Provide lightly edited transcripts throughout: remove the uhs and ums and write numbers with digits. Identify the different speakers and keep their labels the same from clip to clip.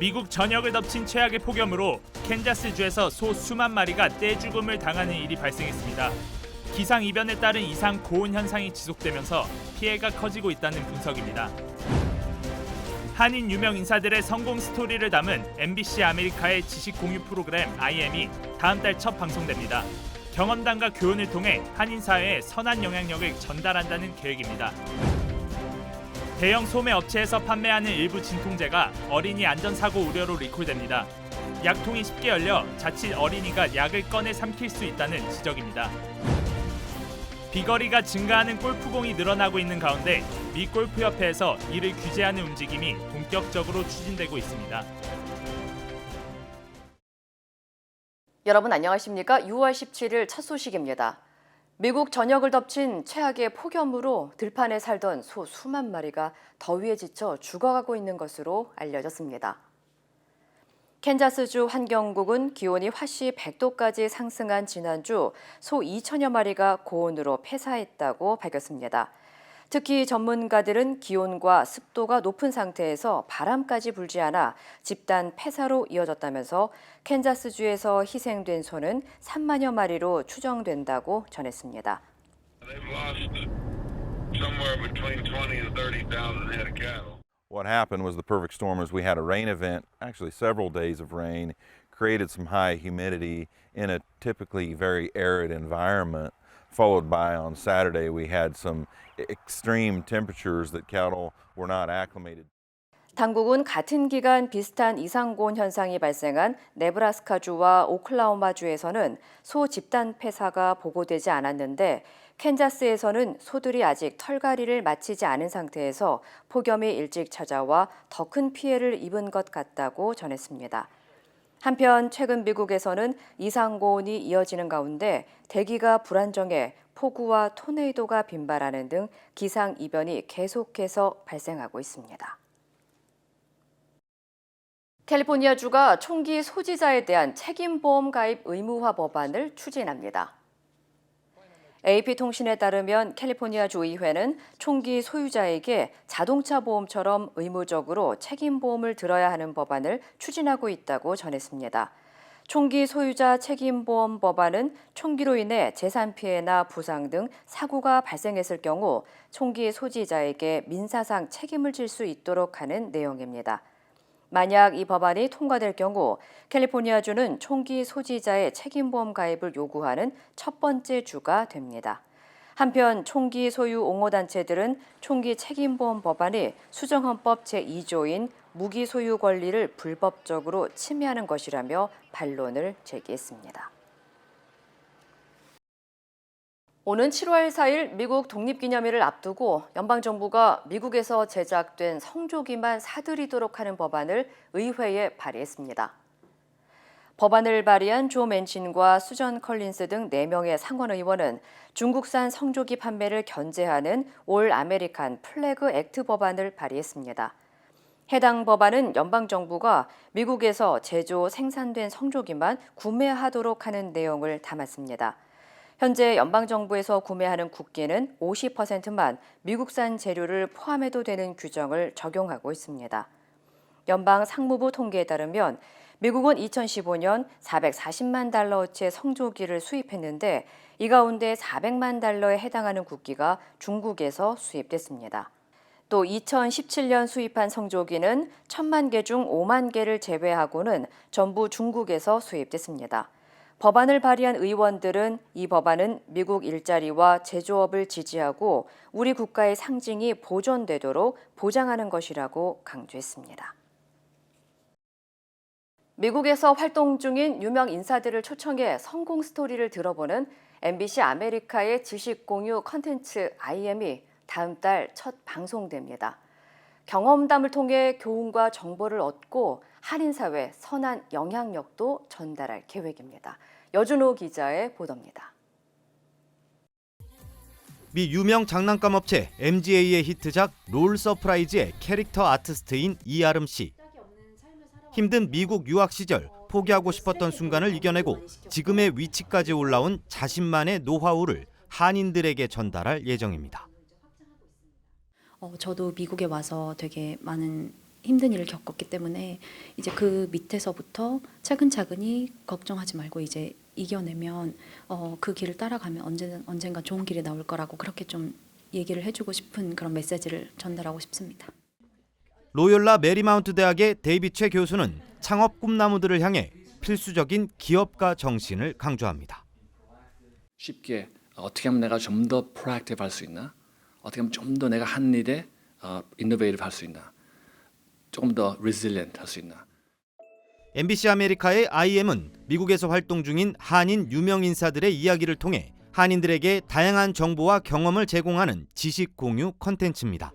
Speaker 1: 미국 전역을 덮친 최악의 폭염으로 캔자스주에서 소 수만 마리가 떼죽음을 당하는 일이 발생했습니다. 기상 이변에 따른 이상 고온 현상이 지속되면서 피해가 커지고 있다는 분석입니다. 한인 유명 인사들의 성공 스토리를 담은 MBC 아메리카의 지식 공유 프로그램 IM이 다음 달 첫 방송됩니다. 경험담과 교훈을 통해 한인 사회에 선한 영향력을 전달한다는 계획입니다. 대형 소매 업체에서 판매하는 일부 진통제가 어린이 안전사고 우려로 리콜됩니다. 약통이 쉽게 열려 자칫 어린이가 약을 꺼내 삼킬 수 있다는 지적입니다. 비거리가 증가하는 골프공이 늘어나고 있는 가운데 미 골프협회에서 이를 규제하는 움직임이 본격적으로 추진되고 있습니다.
Speaker 2: 여러분 안녕하십니까? 6월 17일 첫 소식입니다. 미국 전역을 덮친 최악의 폭염으로 들판에 살던 소 수만 마리가 더위에 지쳐 죽어가고 있는 것으로 알려졌습니다. 캔자스주 환경국은 기온이 화씨 100도까지 상승한 지난주 소 2천여 마리가 고온으로 폐사했다고 밝혔습니다. 특히 전문가들은 기온과 습도가 높은 상태에서 바람까지 불지 않아 집단 폐사로 이어졌다면서 캔자스주에서 희생된 소는 3만여 마리로 추정된다고 전했습니다.
Speaker 3: What happened was the perfect storm was we had a rain event, actually several days of rain, created some high humidity in a typically very arid environment, followed by on Saturday we had some extreme temperatures that cattle were not acclimated.
Speaker 2: 당국은 같은 기간 비슷한 이상고온 현상이 발생한 네브라스카주와 오클라호마주에서는 소 집단 폐사가 보고되지 않았는데 캔자스에서는 소들이 아직 털갈이를 마치지 않은 상태에서 폭염이 일찍 찾아와 더 큰 피해를 입은 것 같다고 전했습니다. 한편 최근 미국에서는 이상고온이 이어지는 가운데 대기가 불안정해 폭우와 토네이도가 빈발하는 등 기상 이변이 계속해서 발생하고 있습니다. 캘리포니아주가 총기 소지자에 대한 책임보험 가입 의무화 법안을 추진합니다. AP통신에 따르면 캘리포니아주 의회는 총기 소유자에게 자동차 보험처럼 의무적으로 책임보험을 들어야 하는 법안을 추진하고 있다고 전했습니다. 총기 소유자 책임보험 법안은 총기로 인해 재산 피해나 부상 등 사고가 발생했을 경우 총기 소지자에게 민사상 책임을 질 수 있도록 하는 내용입니다. 만약 이 법안이 통과될 경우 캘리포니아주는 총기 소지자의 책임보험 가입을 요구하는 첫 번째 주가 됩니다. 한편 총기 소유 옹호단체들은 총기 책임보험 법안이 수정헌법 제2조인 무기 소유 권리를 불법적으로 침해하는 것이라며 반론을 제기했습니다. 오는 7월 4일 미국 독립기념일을 앞두고 연방정부가 미국에서 제작된 성조기만 사들이도록 하는 법안을 의회에 발의했습니다. 법안을 발의한 조 맨친과 수전 컬린스 등 4명의 상원의원은 중국산 성조기 판매를 견제하는 올 아메리칸 플래그 액트 법안을 발의했습니다. 해당 법안은 연방정부가 미국에서 제조, 생산된 성조기만 구매하도록 하는 내용을 담았습니다. 현재 연방정부에서 구매하는 국기는 50%만 미국산 재료를 포함해도 되는 규정을 적용하고 있습니다. 연방 상무부 통계에 따르면 미국은 2015년 440만 달러어치의 성조기를 수입했는데 이 가운데 400만 달러에 해당하는 국기가 중국에서 수입됐습니다. 또 2017년 수입한 성조기는 1,000만 개 중 5만 개를 제외하고는 전부 중국에서 수입됐습니다. 법안을 발의한 의원들은 이 법안은 미국 일자리와 제조업을 지지하고 우리 국가의 상징이 보존되도록 보장하는 것이라고 강조했습니다. 미국에서 활동 중인 유명 인사들을 초청해 성공 스토리를 들어보는 MBC 아메리카의 지식 공유 컨텐츠 IM이 다음 달 첫 방송됩니다. 경험담을 통해 교훈과 정보를 얻고 한인사회 선한 영향력도 전달할 계획입니다. 여준호 기자의 보도입니다.
Speaker 4: 미 유명 장난감 업체 MGA의 히트작 롤 서프라이즈의 캐릭터 아티스트인 이아름 씨. 힘든 미국 유학 시절 포기하고 싶었던 순간을 이겨내고 지금의 위치까지 올라온 자신만의 노하우를 한인들에게 전달할 예정입니다.
Speaker 5: 저도 미국에 와서 되게 많은 힘든 일을 겪었기 때문에 이제 그 밑에서부터 차근차근히 걱정하지 말고 이제 이겨내면 그 길을 따라가면 언젠가 좋은 길이 나올 거라고 그렇게 좀 얘기를 해주고 싶은 그런 메시지를 전달하고 싶습니다.
Speaker 4: 로욜라 메리마운트 대학의 데이빗 최 교수는 창업 꿈나무들을 향해 필수적인 기업가 정신을 강조합니다.
Speaker 6: 쉽게 어떻게 하면 내가 좀 더 프로액티브 할 수 있나? 어떻게 하면 좀 더 내가 한 일에 이노베이티브 할 수 있나? 조금 더 resilient 할 수 있나?
Speaker 4: MBC 아메리카의 IM은 미국에서 활동 중인 한인 유명 인사들의 이야기를 통해 한인들에게 다양한 정보와 경험을 제공하는 지식 공유 콘텐츠입니다.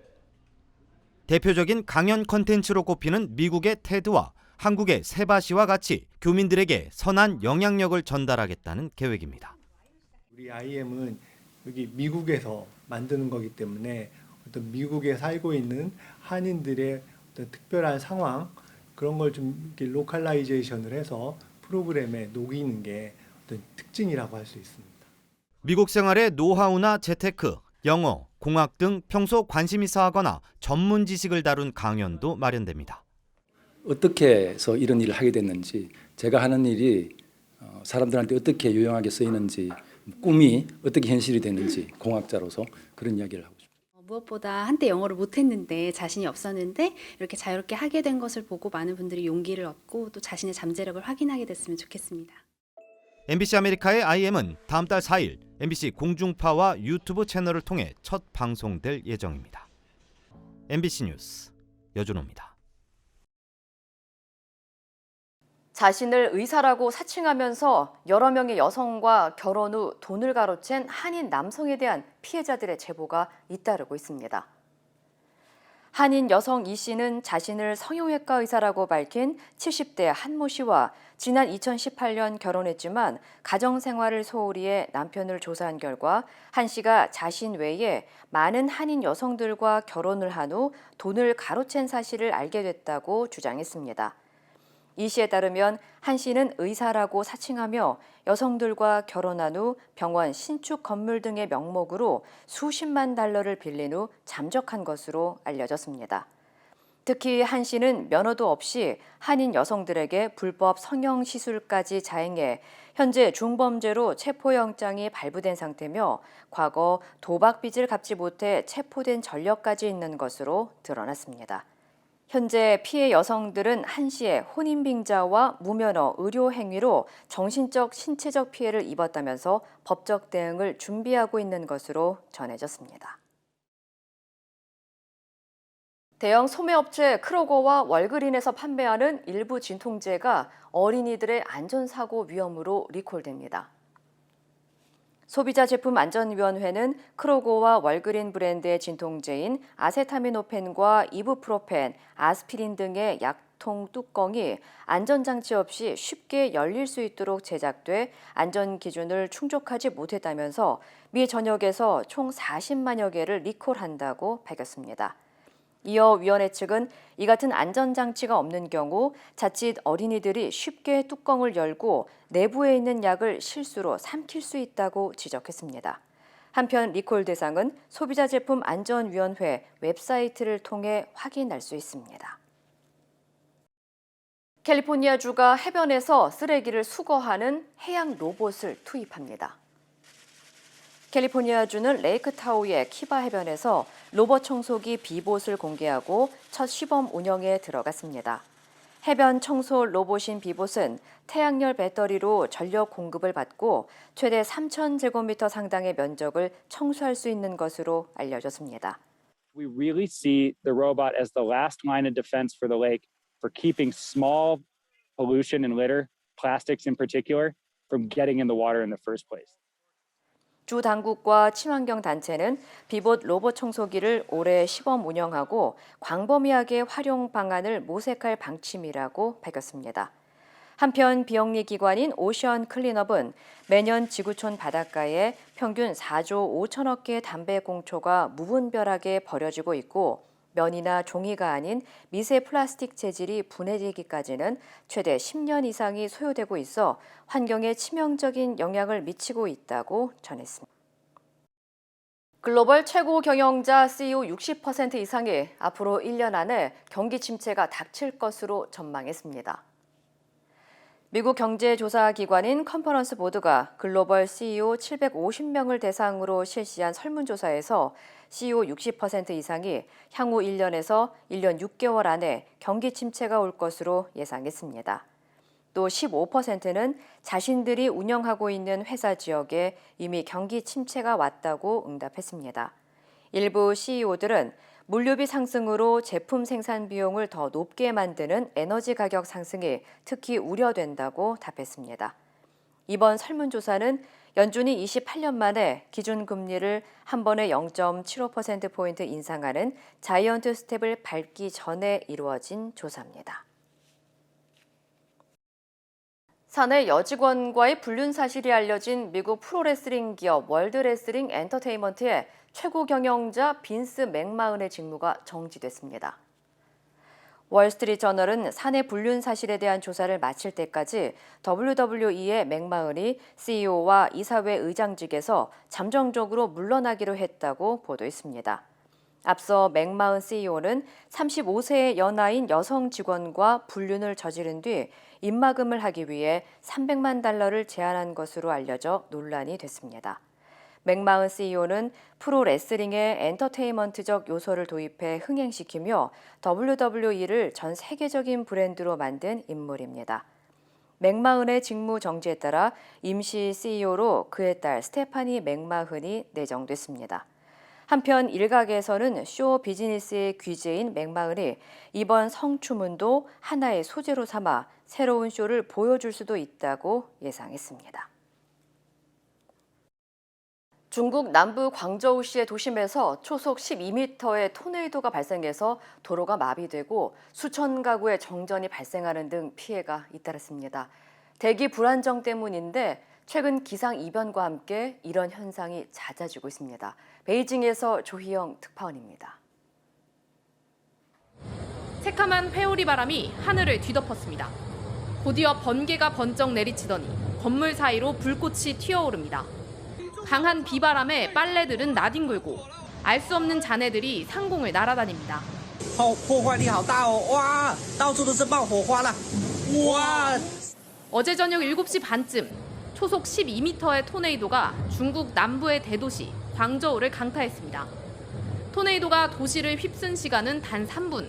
Speaker 4: 대표적인 강연 콘텐츠로 꼽히는 미국의 테드와 한국의 세바시와 같이 교민들에게 선한 영향력을 전달하겠다는 계획입니다.
Speaker 7: 우리 IM은 여기 미국에서 만드는 거기 때문에 어떤 미국에 살고 있는 한인들의 어떤 특별한 상황 그런 걸 좀 이렇게 로컬라이제이션을 해서 프로그램에 녹이는 게 어떤 특징이라고 할 수 있습니다. 미국
Speaker 4: 생활의 노하우나 재테크, 영어, 공학 등 평소 관심 있어 하거나 전문 지식을 다룬 강연도 마련됩니다.
Speaker 8: 어떻게 해서 이런 일을 하게 됐는지, 제가 하는 일이 사람들한테 어떻게 유용하게 쓰이는지, 꿈이 어떻게 현실이 되는지 공학자로서 그런 이야기를 하고 싶습니다.
Speaker 5: 무엇보다 한때 영어를 못했는데 자신이 없었는데 이렇게 자유롭게 하게 된 것을 보고 많은 분들이 용기를 얻고 또 자신의 잠재력을 확인하게 됐으면 좋겠습니다.
Speaker 4: MBC 아메리카의 IM은 다음 달 4일 MBC 공중파와 유튜브 채널을 통해 첫 방송될 예정입니다. MBC 뉴스 여준호입니다.
Speaker 2: 자신을 의사라고 사칭하면서 여러 명의 여성과 결혼 후 돈을 가로챈 한인 남성에 대한 피해자들의 제보가 잇따르고 있습니다. 한인 여성 이 씨는 자신을 성형외과 의사라고 밝힌 70대 한모 씨와 지난 2018년 결혼했지만 가정생활을 소홀히 해 남편을 조사한 결과 한 씨가 자신 외에 많은 한인 여성들과 결혼을 한 후 돈을 가로챈 사실을 알게 됐다고 주장했습니다. 이 씨에 따르면 한 씨는 의사라고 사칭하며 여성들과 결혼한 후 병원 신축 건물 등의 명목으로 수십만 달러를 빌린 후 잠적한 것으로 알려졌습니다. 특히 한 씨는 면허도 없이 한인 여성들에게 불법 성형 시술까지 자행해 현재 중범죄로 체포영장이 발부된 상태며 과거 도박 빚을 갚지 못해 체포된 전력까지 있는 것으로 드러났습니다. 현재 피해 여성들은 한 씨의 혼인빙자와 무면허 의료 행위로 정신적, 신체적 피해를 입었다면서 법적 대응을 준비하고 있는 것으로 전해졌습니다. 대형 소매업체 크로거와 월그린에서 판매하는 일부 진통제가 어린이들의 안전사고 위험으로 리콜됩니다. 소비자제품안전위원회는 크로거와 월그린 브랜드의 진통제인 아세타미노펜과 이부프로펜, 아스피린 등의 약통 뚜껑이 안전장치 없이 쉽게 열릴 수 있도록 제작돼 안전기준을 충족하지 못했다면서 미 전역에서 총 40만여 개를 리콜한다고 밝혔습니다. 이어 위원회 측은 이 같은 안전장치가 없는 경우 자칫 어린이들이 쉽게 뚜껑을 열고 내부에 있는 약을 실수로 삼킬 수 있다고 지적했습니다. 한편 리콜 대상은 소비자제품안전위원회 웹사이트를 통해 확인할 수 있습니다. 캘리포니아주가 해변에서 쓰레기를 수거하는 해양 로봇을 투입합니다. 캘리포니아주는 레이크타우의 키바 해변에서 로봇 청소기 비봇을 공개하고 첫 시범 운영에 들어갔습니다. 해변 청소 로봇인 비봇은 태양열 배터리로 전력 공급을 받고 최대 3,000제곱미터 상당의 면적을 청소할 수 있는 것으로 알려졌습니다.
Speaker 9: We really see the robot as the last line of defense for the lake for keeping small pollution and litter, plastics in particular, from getting in the water in the first place.
Speaker 2: 주 당국과 친환경 단체는 비봇 로봇 청소기를 올해 시범 운영하고 광범위하게 활용 방안을 모색할 방침이라고 밝혔습니다. 한편 비영리 기관인 오션 클린업은 매년 지구촌 바닷가에 평균 4조 5천억 개의 담배 공초가 무분별하게 버려지고 있고 면이나 종이가 아닌 미세 플라스틱 재질이 분해되기까지는 최대 10년 이상이 소요되고 있어 환경에 치명적인 영향을 미치고 있다고 전했습니다. 글로벌 최고 경영자 CEO 60% 이상이 앞으로 1년 안에 경기 침체가 닥칠 것으로 전망했습니다. 미국 경제조사기관인 컨퍼런스 보드가 글로벌 CEO 750명을 대상으로 실시한 설문조사에서 CEO 60% 이상이 향후 1년에서 1년 6개월 안에 경기 침체가 올 것으로 예상했습니다. 또 15%는 자신들이 운영하고 있는 회사 지역에 이미 경기 침체가 왔다고 응답했습니다. 일부 CEO들은 물류비 상승으로 제품 생산 비용을 더 높게 만드는 에너지 가격 상승이 특히 우려된다고 답했습니다. 이번 설문조사는 연준이 28년 만에 기준금리를 한 번에 0.75%포인트 인상하는 자이언트 스텝을 밟기 전에 이루어진 조사입니다. 사내 여직원과의 불륜 사실이 알려진 미국 프로레슬링 기업 월드레슬링 엔터테인먼트의 최고 경영자 빈스 맥마흔의 직무가 정지됐습니다. 월스트리트저널은 사내 불륜 사실에 대한 조사를 마칠 때까지 WWE의 맥마흔이 CEO와 이사회 의장직에서 잠정적으로 물러나기로 했다고 보도했습니다. 앞서 맥마흔 CEO는 35세의 연하인 여성 직원과 불륜을 저지른 뒤 입막음을 하기 위해 $300만 제안한 것으로 알려져 논란이 됐습니다. 맥마흔 CEO는 프로레슬링에 엔터테인먼트적 요소를 도입해 흥행시키며 WWE를 전 세계적인 브랜드로 만든 인물입니다. 맥마흔의 직무 정지에 따라 임시 CEO로 그의 딸 스테파니 맥마흔이 내정됐습니다. 한편 일각에서는 쇼 비즈니스의 귀재인 맥마흔이 이번 성추문도 하나의 소재로 삼아 새로운 쇼를 보여줄 수도 있다고 예상했습니다. 중국 남부 광저우시의 도심에서 초속 12m의 토네이도가 발생해서 도로가 마비되고 수천 가구의 정전이 발생하는 등 피해가 잇따랐습니다. 대기 불안정 때문인데 최근 기상 이변과 함께 이런 현상이 잦아지고 있습니다. 베이징에서 조희영 특파원입니다.
Speaker 10: 새카만 회오리 바람이 하늘을 뒤덮었습니다. 곧이어 번개가 번쩍 내리치더니 건물 사이로 불꽃이 튀어오릅니다. 강한 비바람에 빨래들은 나뒹굴고 알 수 없는 잔해들이 상공을 날아다닙니다. 어제 저녁 7시 반쯤 초속 12m의 토네이도가 중국 남부의 대도시 광저우를 강타했습니다. 토네이도가 도시를 휩쓴 시간은 단 3분.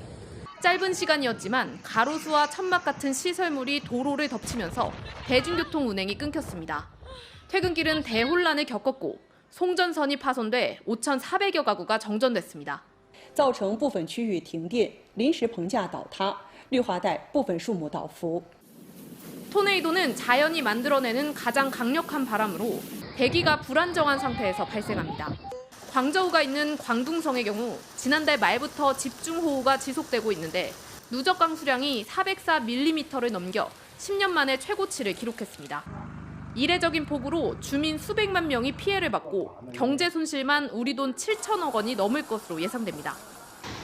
Speaker 10: 짧은 시간이었지만 가로수와 천막 같은 시설물이 도로를 덮치면서 대중교통 운행이 끊겼습니다. 퇴근길은 대혼란을 겪었고 송전선이 파손돼 5,400여 가구가 정전됐습니다.
Speaker 11: 造成部分区域停电、临时棚架倒塌、绿化带部分树木倒伏。
Speaker 10: 토네이도는 자연이 만들어내는 가장 강력한 바람으로 대기가 불안정한 상태에서 발생합니다. 광저우가 있는 광둥성의 경우 지난달 말부터 집중호우가 지속되고 있는데 누적 강수량이 404mm를 넘겨 10년 만에 최고치를 기록했습니다. 이례적인 폭우로 주민 수백만 명이 피해를 받고 경제 손실만 우리 돈 7천억 원이 넘을 것으로 예상됩니다.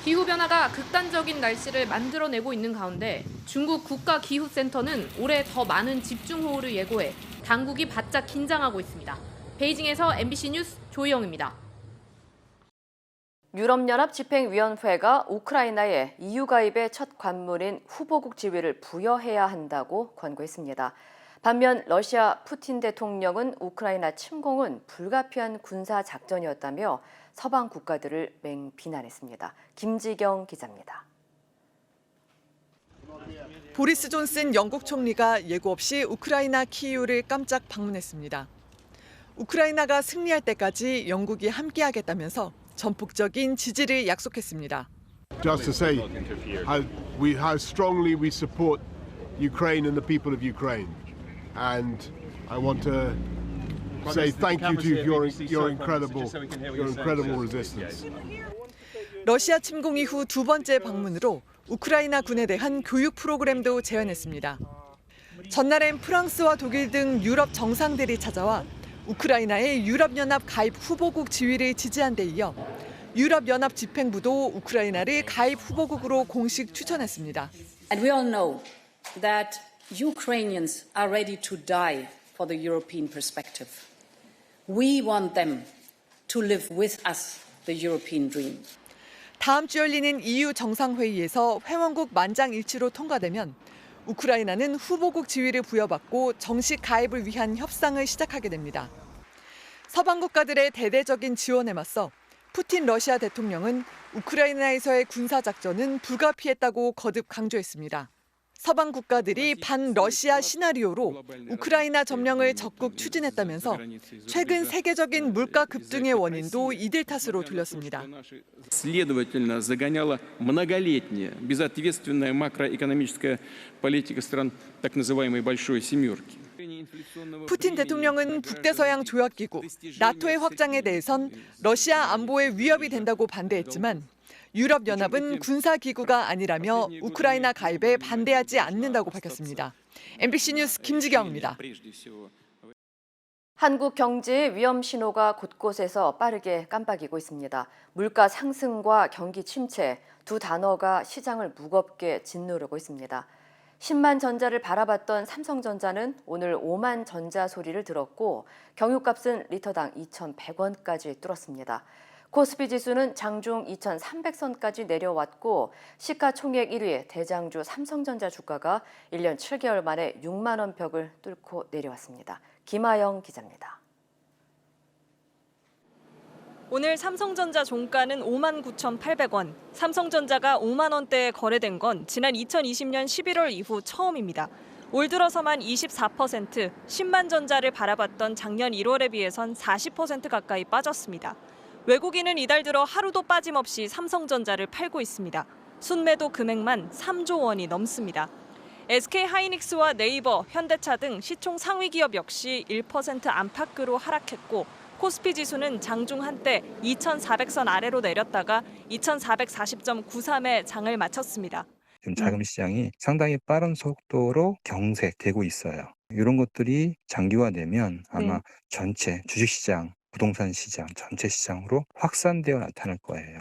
Speaker 10: 기후변화가 극단적인 날씨를 만들어내고 있는 가운데 중국 국가기후센터는 올해 더 많은 집중호우를 예고해 당국이 바짝 긴장하고 있습니다. 베이징에서 MBC 뉴스 조희영입니다.
Speaker 2: 유럽연합 집행위원회가 우크라이나에 EU 가입의 첫 관문인 후보국 지위를 부여해야 한다고 권고했습니다. 반면 러시아 푸틴 대통령은 우크라이나 침공은 불가피한 군사 작전이었다며 서방 국가들을 맹비난했습니다. 김지경 기자입니다.
Speaker 12: 보리스 존슨 영국 총리가 예고 없이 우크라이나 키이우를 깜짝 방문했습니다. 우크라이나가 승리할 때까지 영국이 함께하겠다면서 전폭적인 지지를 약속했습니다.
Speaker 13: Just to say how strongly we support Ukraine and the people of Ukraine. And I want to say thank you to your incredible resistance.
Speaker 12: 러시아 침공 이후 두 번째 방문으로 우크라이나 군에 대한 교육 프로그램도 제안했습니다. 전날엔 프랑스와 독일 등 유럽 정상들이 찾아와 우크라이나의 유럽연합 가입 후보국 지위를 지지한 데 이어 유럽연합 집행부도 우크라이나를 가입 후보국으로 공식 추천했습니다.
Speaker 14: And we all know that Ukrainians are ready to die for the European perspective. We want them to live with us the European dream.
Speaker 12: 다음 주 열리는 EU 정상회의에서 회원국 만장일치로 통과되면 우크라이나는 후보국 지위를 부여받고 정식 가입을 위한 협상을 시작하게 됩니다. 서방 국가들의 대대적인 지원에 맞서 푸틴 러시아 대통령은 우크라이나에서의 군사작전은 불가피했다고 거듭 강조했습니다. 서방 국가들이 반러시아 시나리오로 우크라이나 점령을 적극 추진했다면서 최근 세계적인 물가 급등의 원인도 이들 탓으로 돌렸습니다.
Speaker 15: Следовательно, загоняла многолетняя безответственная макроэкономическая политика стран так называемой большой семерки.
Speaker 12: 푸틴 대통령은 북대서양 조약기구, 나토의 확장에 대해선 러시아 안보에 위협이 된다고 반대했지만 유럽연합은 군사기구가 아니라며 우크라이나 가입에 반대하지 않는다고 밝혔습니다. MBC 뉴스 김지경입니다.
Speaker 2: 한국 경제의 위험 신호가 곳곳에서 빠르게 깜빡이고 있습니다. 물가 상승과 경기 침체 두 단어가 시장을 무겁게 짓누르고 있습니다. 10만 전자를 바라봤던 삼성전자는 오늘 5만 전자 소리를 들었고 경유값은 리터당 2,100원까지 뚫었습니다. 코스피 지수는 장중 2,300선까지 내려왔고 시가총액 1위 대장주 삼성전자 주가가 1년 7개월 만에 6만 원 벽을 뚫고 내려왔습니다. 김아영 기자입니다.
Speaker 16: 오늘 삼성전자 종가는 59,800원, 삼성전자가 5만 원대에 거래된 건 지난 2020년 11월 이후 처음입니다. 올 들어서만 24%, 10만 전자를 바라봤던 작년 1월에 비해선 40% 가까이 빠졌습니다. 외국인은 이달 들어 하루도 빠짐없이 삼성전자를 팔고 있습니다. 순매도 금액만 3조 원이 넘습니다. SK하이닉스와 네이버, 현대차 등 시총 상위 기업 역시 1% 안팎으로 하락했고 코스피 지수는 장중 한때 2,400선 아래로 내렸다가 2,440.93에 장을 마쳤습니다.
Speaker 17: 지금 자금 시장이 상당히 빠른 속도로 경색되고 있어요. 이런 것들이 장기화되면 아마 전체 주식시장, 부동산 시장, 전체 시장으로 확산되어 나타날 거예요.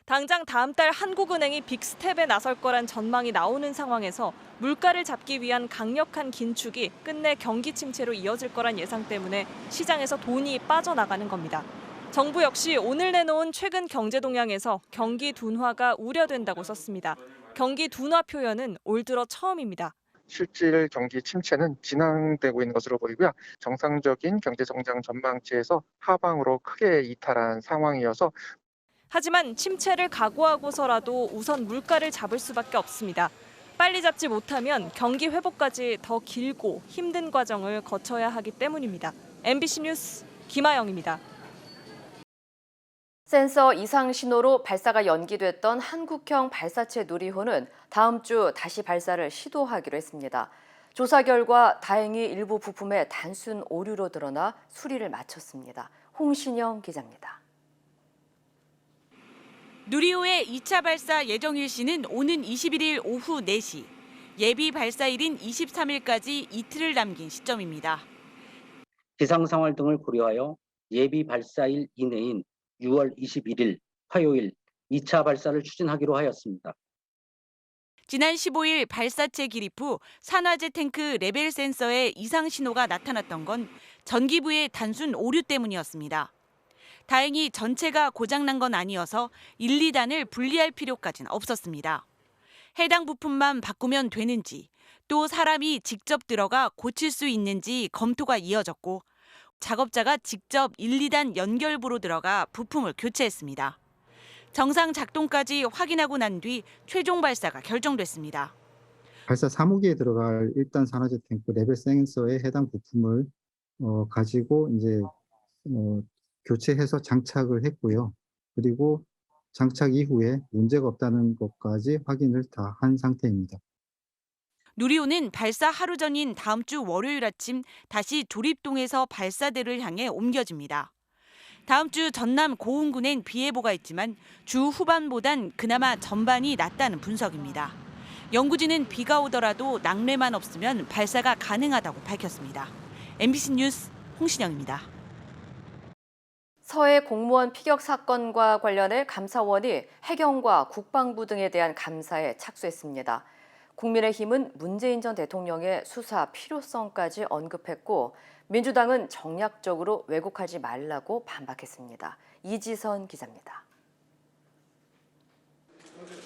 Speaker 16: 당장 다음 달 한국은행이 빅스텝에 나설 거란 전망이 나오는 상황에서 물가를 잡기 위한 강력한 긴축이 끝내 경기 침체로 이어질 거란 예상 때문에 시장에서 돈이 빠져나가는 겁니다. 정부 역시 오늘 내놓은 최근 경제 동향에서 경기 둔화가 우려된다고 썼습니다. 경기 둔화 표현은 올 들어 처음입니다.
Speaker 18: 실질 경기 침체는 진행되고 있는 것으로 보이고요. 정상적인 경제 성장 전망치에서 하방으로 크게 이탈한 상황이어서
Speaker 16: 하지만 침체를 각오하고서라도 우선 물가를 잡을 수밖에 없습니다. 빨리 잡지 못하면 경기 회복까지 더 길고 힘든 과정을 거쳐야 하기 때문입니다. MBC 뉴스 김아영입니다.
Speaker 2: 센서 이상 신호로 발사가 연기됐던 한국형 발사체 누리호는 다음 주 다시 발사를 시도하기로 했습니다. 조사 결과 다행히 일부 부품의 단순 오류로 드러나 수리를 마쳤습니다. 홍신영 기자입니다.
Speaker 19: 누리호의 2차 발사 예정 일시는 오는 21일 오후 4시, 예비 발사일인 23일까지 이틀을 남긴 시점입니다.
Speaker 20: 기상 상황 등을 고려하여 예비 발사일 이내인 6월 21일 화요일 2차 발사를 추진하기로 하였습니다.
Speaker 19: 지난 15일 발사체 기립 후 산화제 탱크 레벨 센서에 이상 신호가 나타났던 건 전기부의 단순 오류 때문이었습니다. 다행히 전체가 고장난 건 아니어서 1, 2단을 분리할 필요까지는 없었습니다. 해당 부품만 바꾸면 되는지, 또 사람이 직접 들어가 고칠 수 있는지 검토가 이어졌고 작업자가 직접 1, 2단 연결부로 들어가 부품을 교체했습니다. 정상 작동까지 확인하고 난 뒤 최종 발사가 결정됐습니다.
Speaker 21: 발사 3호기에 들어갈 1단 산화제 탱크 레벨 센서에 해당 부품을 가지고 이제 교체해서 장착을 했고요. 그리고 장착 이후에 문제가 없다는 것까지 확인을 다 한 상태입니다.
Speaker 19: 누리호는 발사 하루 전인 다음 주 월요일 아침 다시 조립동에서 발사대를 향해 옮겨집니다. 다음 주 전남 고흥군엔 비 예보가 있지만 주 후반보단 그나마 전반이 낫다는 분석입니다. 연구진은 비가 오더라도 낙뢰만 없으면 발사가 가능하다고 밝혔습니다. MBC 뉴스 홍신영입니다.
Speaker 2: 서해 공무원 피격 사건과 관련해 감사원이 해경과 국방부 등에 대한 감사에 착수했습니다. 국민의힘은 문재인 전 대통령의 수사 필요성까지 언급했고 민주당은 정략적으로 왜곡하지 말라고 반박했습니다. 이지선 기자입니다.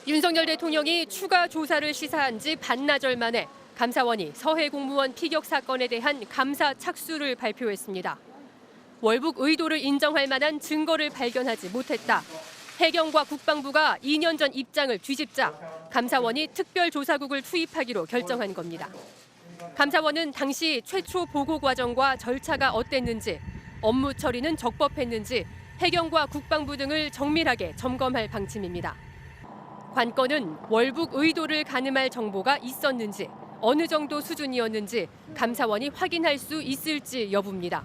Speaker 1: 윤석열 대통령이 추가 조사를 시사한 지 반나절 만에 감사원이 서해 공무원 피격 사건에 대한 감사 착수를 발표했습니다. 월북 의도를 인정할 만한 증거를 발견하지 못했다. 해경과 국방부가 2년 전 입장을 뒤집자 감사원이 특별조사국을 투입하기로 결정한 겁니다. 감사원은 당시 최초 보고 과정과 절차가 어땠는지, 업무 처리는 적법했는지 해경과 국방부 등을 정밀하게 점검할 방침입니다. 관건은 월북 의도를 가늠할 정보가 있었는지, 어느 정도 수준이었는지 감사원이 확인할 수 있을지 여부입니다.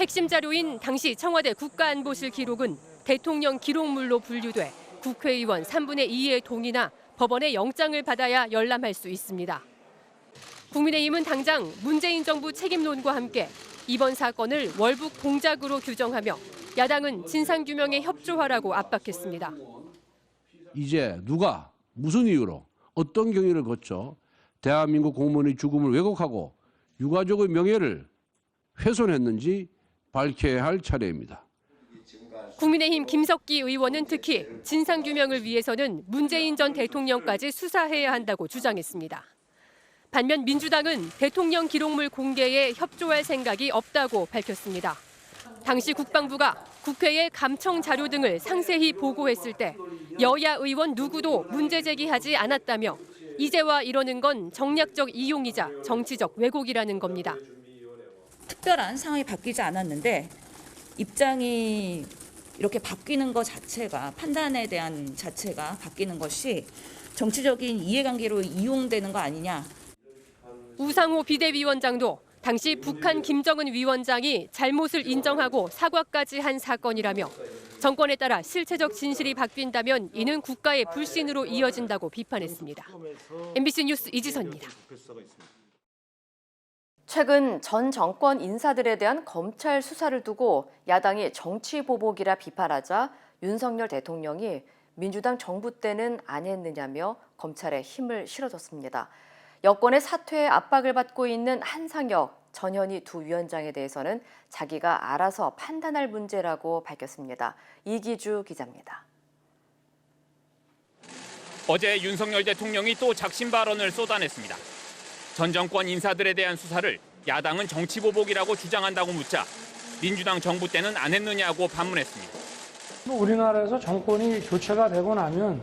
Speaker 1: 핵심 자료인 당시 청와대 국가안보실 기록은 대통령 기록물로 분류돼 국회의원 3분의 2의 동의나 법원의 영장을 받아야 열람할 수 있습니다. 국민의힘은 당장 문재인 정부 책임론과 함께 이번 사건을 월북 공작으로 규정하며 야당은 진상규명에 협조하라고 압박했습니다.
Speaker 22: 이제 누가 무슨 이유로 어떤 경위를 거쳐 대한민국 공무원의 죽음을 왜곡하고 유가족의 명예를 훼손했는지 밝혀야 할 차례입니다.
Speaker 1: 국민의힘 김석기 의원은 특히 진상규명을 위해서는 문재인 전 대통령까지 수사해야 한다고 주장했습니다. 반면 민주당은 대통령 기록물 공개에 협조할 생각이 없다고 밝혔습니다. 당시 국방부가 국회에 감청 자료 등을 상세히 보고했을 때 여야 의원 누구도 문제 제기하지 않았다며 이제와 이러는 건 정략적 이용이자 정치적 왜곡이라는 겁니다.
Speaker 23: 특별한 상황이 바뀌지 않았는데 입장이 이렇게 바뀌는 것 자체가, 판단에 대한 자체가 바뀌는 것이 정치적인 이해관계로 이용되는 거 아니냐.
Speaker 1: 우상호 비대위원장도 당시 북한 김정은 위원장이 잘못을 인정하고 사과까지 한 사건이라며 정권에 따라 실체적 진실이 바뀐다면 이는 국가의 불신으로 이어진다고 비판했습니다. MBC 뉴스 이지선입니다.
Speaker 2: 최근 전 정권 인사들에 대한 검찰 수사를 두고 야당이 정치 보복이라 비판하자 윤석열 대통령이 민주당 정부 때는 안 했느냐며 검찰에 힘을 실어줬습니다. 여권의 사퇴에 압박을 받고 있는 한상혁, 전현희 두 위원장에 대해서는 자기가 알아서 판단할 문제라고 밝혔습니다. 이기주 기자입니다.
Speaker 24: 어제 윤석열 대통령이 또 작심 발언을 쏟아냈습니다. 전 정권 인사들에 대한 수사를 야당은 정치보복이라고 주장한다고 묻자 민주당 정부 때는 안 했느냐고 반문했습니다.
Speaker 25: 우리나라에서 정권이 교체가 되고 나면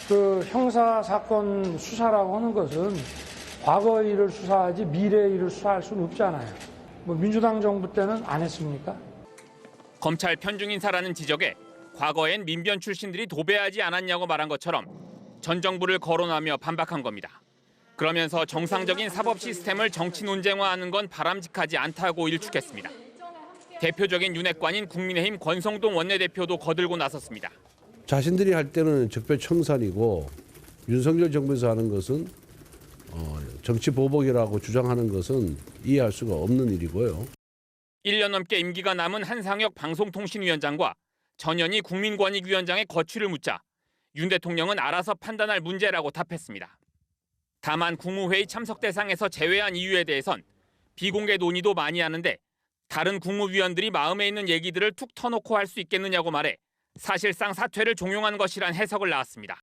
Speaker 25: 그 형사 사건 수사라고 하는 것은 과거의 일을 수사하지 미래의 일을 수사할 수는 없잖아요. 민주당 정부 때는 안 했습니까?
Speaker 24: 검찰 편중 인사라는 지적에 과거엔 민변 출신들이 도배하지 않았냐고 말한 것처럼 전 정부를 거론하며 반박한 겁니다. 그러면서 정상적인 사법 시스템을 정치 논쟁화하는 건 바람직하지 않다고 일축했습니다. 대표적인 윤핵관인 국민의힘 권성동 원내대표도 거들고 나섰습니다.
Speaker 22: 자신들이 할 때는 적폐청산이고 윤석열 정부에서 하는 것은 정치 보복이라고 주장하는 것은 이해할 수가 없는 일이고요.
Speaker 24: 1년 넘게 임기가 남은 한상혁 방송통신위원장과 전현희 국민권익위원장의 거취를 묻자 윤 대통령은 알아서 판단할 문제라고 답했습니다. 다만 국무회의 참석 대상에서 제외한 이유에 대해선 비공개 논의도 많이 하는데 다른 국무위원들이 마음에 있는 얘기들을 툭 터놓고 할 수 있겠느냐고 말해 사실상 사퇴를 종용한 것이란 해석을 낳았습니다.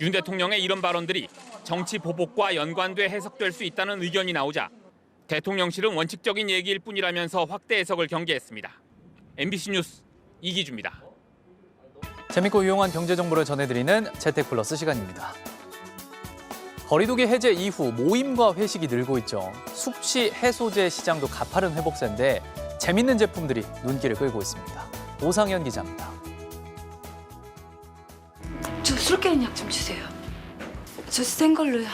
Speaker 24: 윤 대통령의 이런 발언들이 정치 보복과 연관돼 해석될 수 있다는 의견이 나오자 대통령실은 원칙적인 얘기일 뿐이라면서 확대 해석을 경계했습니다. MBC 뉴스 이기주입니다.
Speaker 26: 재밌고 유용한 경제 정보를 전해드리는 재테크플러스 시간입니다. 거리두기 해제 이후 모임과 회식이 늘고 있죠. 숙취 해소제 시장도 가파른 회복세인데 재밌는 제품들이 눈길을 끌고 있습니다. 오상현 기자입니다.
Speaker 27: 저 술 깨는 약 좀 주세요. 저 센 걸로요.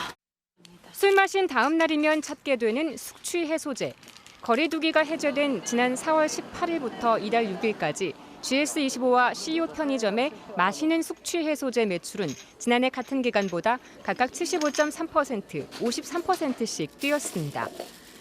Speaker 28: 술 마신 다음 날이면 찾게 되는 숙취 해소제. 거리두기가 해제된 지난 4월 18일부터 이달 6일까지 GS25와 CU 편의점의 마시는 숙취 해소제 매출은 지난해 같은 기간보다 각각 75.3%, 53%씩 뛰었습니다.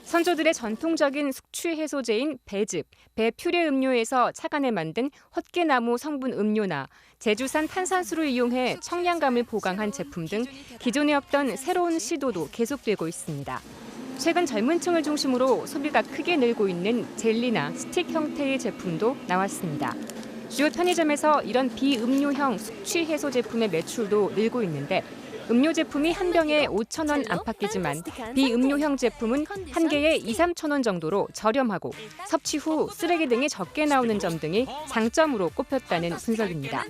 Speaker 28: 선조들의 전통적인 숙취 해소제인 배즙, 배퓨레 음료에서 착안해 만든 헛개나무 성분 음료나 제주산 탄산수를 이용해 청량감을 보강한 제품 등 기존에 없던 새로운 시도도 계속되고 있습니다. 최근 젊은 층을 중심으로 소비가 크게 늘고 있는 젤리나 스틱 형태의 제품도 나왔습니다. 주요 편의점에서 이런 비음료형 숙취 해소 제품의 매출도 늘고 있는데 음료 제품이 한 병에 5,000원 안팎이지만 비음료형 제품은 한 개에 2, 3,000원 정도로 저렴하고 섭취 후 쓰레기 등이 적게 나오는 점 등이 장점으로 꼽혔다는 분석입니다.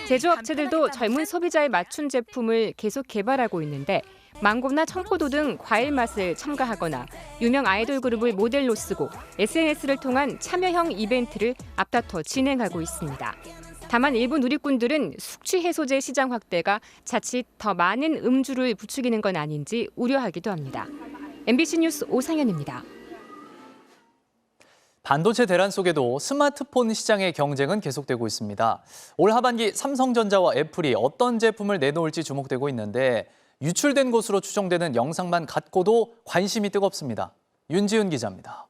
Speaker 28: 제조업체들도 젊은 소비자에 맞춘 제품을 계속 개발하고 있는데 망고나 청포도 등 과일 맛을 첨가하거나 유명 아이돌 그룹을 모델로 쓰고 SNS를 통한 참여형 이벤트를 앞다퉈 진행하고 있습니다. 다만 일부 누리꾼들은 숙취 해소제 시장 확대가 자칫 더 많은 음주를 부추기는 건 아닌지 우려하기도 합니다. MBC 뉴스 오상현입니다.
Speaker 26: 반도체 대란 속에도 스마트폰 시장의 경쟁은 계속되고 있습니다. 올 하반기 삼성전자와 애플이 어떤 제품을 내놓을지 주목되고 있는데 유출된 것으로 추정되는 영상만 갖고도 관심이 뜨겁습니다. 윤지은 기자입니다.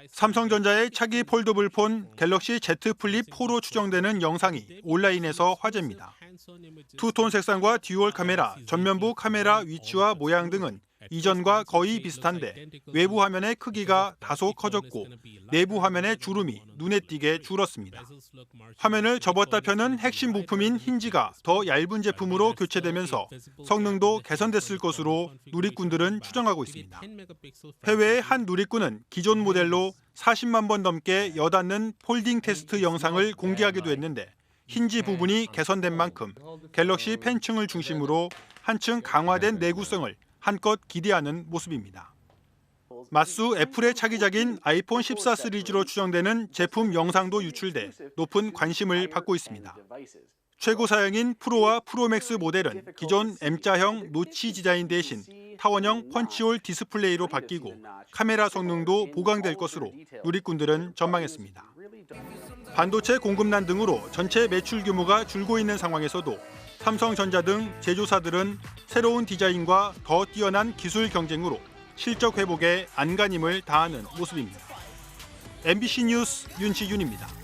Speaker 3: 삼성전자의 차기 폴더블 폰 갤럭시 Z 플립 4로 추정되는 영상이 온라인에서 화제입니다. 투톤 색상과 듀얼 카메라, 전면부 카메라 위치와 모양 등은 이전과 거의 비슷한데 외부 화면의 크기가 다소 커졌고 내부 화면의 주름이 눈에 띄게 줄었습니다. 화면을 접었다 펴는 핵심 부품인 힌지가 더 얇은 제품으로 교체되면서 성능도 개선됐을 것으로 누리꾼들은 추정하고 있습니다. 해외의 한 누리꾼은 기존 모델로 40만 번 넘게 여닫는 폴딩 테스트 영상을 공개하기도 했는데 힌지 부분이 개선된 만큼 갤럭시 팬층을 중심으로 한층 강화된 내구성을 한껏 기대하는 모습입니다. 맞수 애플의 차기작인 아이폰 14 시리즈로 추정되는 제품 영상도 유출돼 높은 관심을 받고 있습니다. 최고 사양인 프로와 프로맥스 모델은 기존 M자형 노치 디자인 대신 타원형 펀치홀 디스플레이로 바뀌고 카메라 성능도 보강될 것으로 누리꾼들은 전망했습니다. 반도체 공급난 등으로 전체 매출 규모가 줄고 있는 상황에서도 삼성전자 등 제조사들은 새로운 디자인과 더 뛰어난 기술 경쟁으로 실적 회복에 안간힘을 다하는 모습입니다. MBC 뉴스 윤시윤입니다.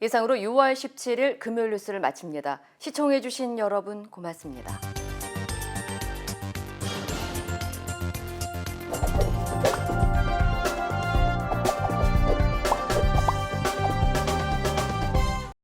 Speaker 2: 이상으로 6월 17일 금요일 뉴스를 마칩니다. 시청해주신 여러분 고맙습니다.